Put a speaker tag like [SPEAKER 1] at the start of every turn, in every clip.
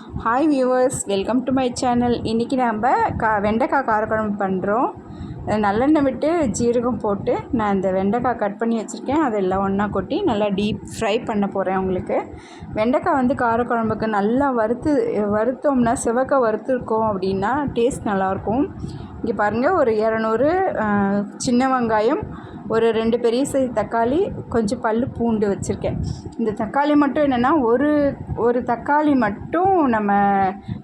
[SPEAKER 1] Hi viewers, welcome to my channel. இன்றைக்கி நம்ம வெண்டைக்காய் காரக்குழம்பு பண்ணுறோம். நல்லெண்ணெய் விட்டு ஜீரகம் போட்டு நான் இந்த வெண்டைக்காய் கட் பண்ணி வச்சுருக்கேன். அதெல்லாம் ஒன்றா கொட்டி நல்லா டீப் ஃப்ரை பண்ண போகிறேன். உங்களுக்கு வெண்டைக்காய் வந்து காரக்குழம்புக்கு நல்லா வறுத்தோம்னா சிவக்க வறுத்துருக்கோம் அப்படின்னா டேஸ்ட் நல்லாயிருக்கும். இங்கே பாருங்கள், ஒரு 200 சின்ன வெங்காயம், ஒரு 2 பெரிய சைஸ் தக்காளி, கொஞ்சம் பூண்டு வச்சுருக்கேன். இந்த தக்காளி மட்டும் என்னென்னா ஒரு தக்காளி மட்டும் நம்ம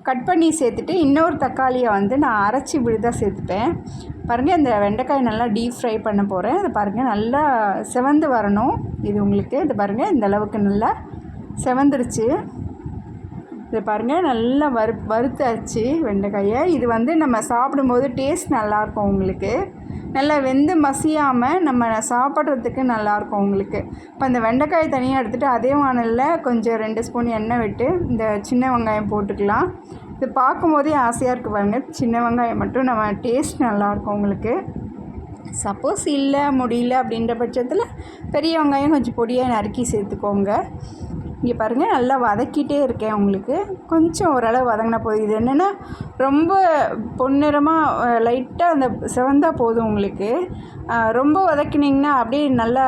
[SPEAKER 1] கட் பண்ணி சேர்த்துட்டு இன்னொரு தக்காளியை வந்து நான் அரைச்சி விழுதாக சேர்த்துப்பேன். பாருங்கள், இந்த வெண்டைக்காய் நல்லா டீப் ஃப்ரை பண்ண போகிறேன். இது பாருங்கள், நல்லா செவந்து வரணும். இது உங்களுக்கு இது பாருங்கள், இந்த அளவுக்கு நல்லா செவந்துருச்சு. இது பாருங்கள், நல்லா வறுத்தாச்சு வெண்டைக்காயை. இது வந்து நம்ம சாப்பிடும்போது டேஸ்ட் நல்லாயிருக்கும். உங்களுக்கு நல்லா வெந்து மசியாமல் நம்ம சாப்பிட்றதுக்கு நல்லாயிருக்கும் உங்களுக்கு. இப்போ இந்த வெண்டைக்காயை தனியாக எடுத்துகிட்டு அதே வானலில் கொஞ்சம் 2 ஸ்பூன் எண்ணெய் விட்டு இந்த சின்ன வெங்காயம் போட்டுக்கலாம். இது பார்க்கும்போதே ஆசையாக இருக்குது பாருங்கள். சின்ன வெங்காயம் மட்டும் நம்ம டேஸ்ட் நல்லாயிருக்கும் உங்களுக்கு. சப்போஸ் இல்லை முடியல அப்படின்ற பட்சத்தில் பெரிய வெங்காயம் கொஞ்சம் பொடியாக நறுக்கி சேர்த்துக்கோங்க. இங்கே பாருங்கள், நல்லா வதக்கிட்டே இருக்கேன். உங்களுக்கு கொஞ்சம் ஓரளவு வதங்கினா போதும். இது என்னென்னா ரொம்ப பொன்னிறமாக லைட்டாக அந்த செவந்தால் போதும் உங்களுக்கு. ரொம்ப வதக்கினிங்கன்னா அப்படியே நல்லா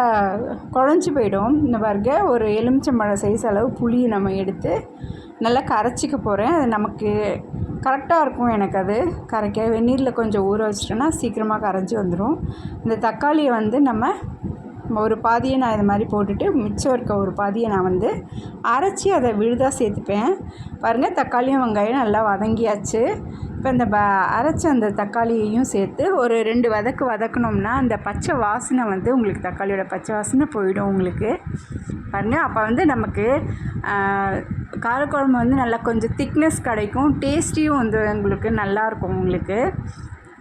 [SPEAKER 1] குழஞ்சி போயிடும். இந்த பாருங்கள், ஒரு எலுமிச்சம்பழம் சைஸ் அளவு புளி நம்ம எடுத்து நல்லா கரைச்சிக்க போகிறேன். அது நமக்கு கரெக்டாக இருக்கும். எனக்கு அது கரைக்க வெந்நீரில் கொஞ்சம் ஊற வச்சிட்டோன்னா சீக்கிரமாக கரைஞ்சி வந்துடும். இந்த தக்காளியை வந்து நம்ம ஒரு பாதியை நான் இது மாதிரி போட்டுட்டு மிச்சம் இருக்க ஒரு பாதியை நான் வந்து அரைச்சி அதை விழுதாக சேர்த்துப்பேன். பாருங்கள், தக்காளியும் வெங்காயம் நல்லா வதங்கியாச்சு. இப்போ இந்த அரைச்ச அந்த தக்காளியையும் சேர்த்து ஒரு 2 வதக்கணும்னா அந்த பச்சை வாசனை வந்து உங்களுக்கு தக்காளியோட பச்சை வாசனை போயிடும் உங்களுக்கு. பாருங்கள், அப்போ வந்து நமக்கு காரக்குழம்பு வந்து நல்லா கொஞ்சம் திக்னஸ் கிடைக்கும். டேஸ்டியும் வந்து உங்களுக்கு நல்லாயிருக்கும் உங்களுக்கு.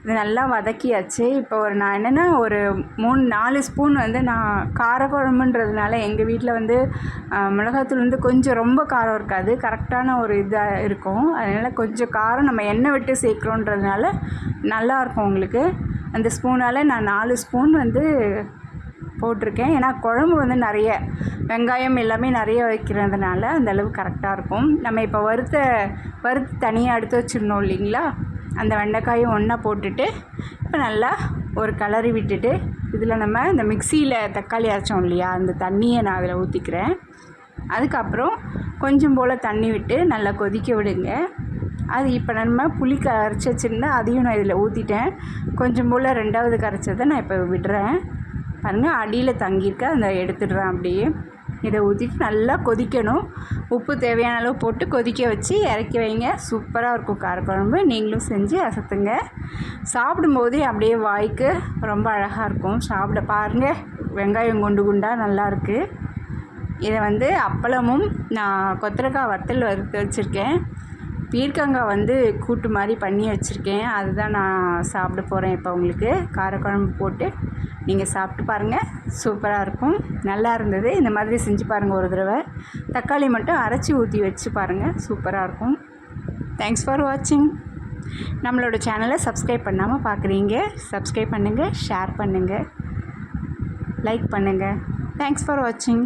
[SPEAKER 1] இது நல்லா வதக்கியாச்சு. இப்போ நான் என்னென்னா ஒரு 3-4 ஸ்பூன் வந்து நான் காரக்குழம்புன்றதுனால எங்கள் வீட்டில் வந்து மிளகாத்தூள் வந்து கொஞ்சம் ரொம்ப காரம் இருக்காது, கரெக்டான ஒரு இதாக இருக்கும். அதனால் கொஞ்சம் காரம் நம்ம எண்ணெய் விட்டு சேர்க்குறோன்றதுனால நல்லாயிருக்கும் உங்களுக்கு. அந்த ஸ்பூனால் நான் 4 ஸ்பூன் வந்து போட்டிருக்கேன். ஏன்னா குழம்பு வந்து நிறைய வெங்காயம் எல்லாமே நிறைய வைக்கிறதுனால அந்தளவு கரெக்டாக இருக்கும். நம்ம இப்போ வறுத்து தனியாக எடுத்து வச்சிடணும் இல்லைங்களா. அந்த வெண்டைக்காயும் ஒன்றா போட்டுட்டு இப்போ நல்லா ஒரு கலரி விட்டுட்டு இதில் நம்ம இந்த மிக்சியில் தக்காளி அரைச்சோம் இல்லையா, அந்த தண்ணியை நான் அதில் ஊற்றிக்கிறேன். அதுக்கப்புறம் கொஞ்சம் போல் தண்ணி விட்டு நல்லா கொதிக்க விடுங்க. அது இப்போ நம்ம புளி கரைச்சி வச்சுருந்தா அதையும் நான் இதில் ஊற்றிட்டேன். கொஞ்சம் போல் 2வது கரைச்சதை நான் இப்போ விடுறேன். பாருங்கள், அடியில் தங்கியிருக்க அந்த எடுத்துடுறேன். அப்படியே இதை ஊற்றிட்டு நல்லா கொதிக்கணும். உப்பு தேவையான அளவு போட்டு கொதிக்க வச்சு இறக்கி வைங்க. சூப்பராக இருக்கும் காரக்குழம்பு. நீங்களும் செஞ்சு அசத்துங்க. சாப்பிடும்போதே அப்படியே வாய்க்கு ரொம்ப அழகாக இருக்கும். சாப்பிட பாருங்கள், வெங்காயம் குண்டாக நல்லாயிருக்கு. இதை வந்து அப்பளமும் நான் கொத்தரக்காய் வறுத்து வச்சுருக்கேன். பீர்க்கங்காய் வந்து கூட்டு மாதிரி பண்ணி வச்சுருக்கேன். அதுதான் நான் சாப்பிட போகிறேன் இப்போ. உங்களுக்கு காரக்குழம்பு போட்டு நீங்கள் சாப்பிட்டு பாருங்கள், சூப்பராக இருக்கும். நல்லா இருந்தது. இந்த மாதிரி செஞ்சு பாருங்கள் ஒரு தடவை. தக்காளி மட்டும் அரைச்சி ஊற்றி வச்சு பாருங்கள், சூப்பராக இருக்கும். தேங்க்ஸ் ஃபார் வாட்சிங். நம்மளோட சேனலை சப்ஸ்கிரைப் பண்ணாமல் பார்க்குறீங்க, சப்ஸ்கிரைப் பண்ணுங்கள், ஷேர் பண்ணுங்கள், லைக் பண்ணுங்கள். தேங்க்ஸ் ஃபார் வாட்சிங்.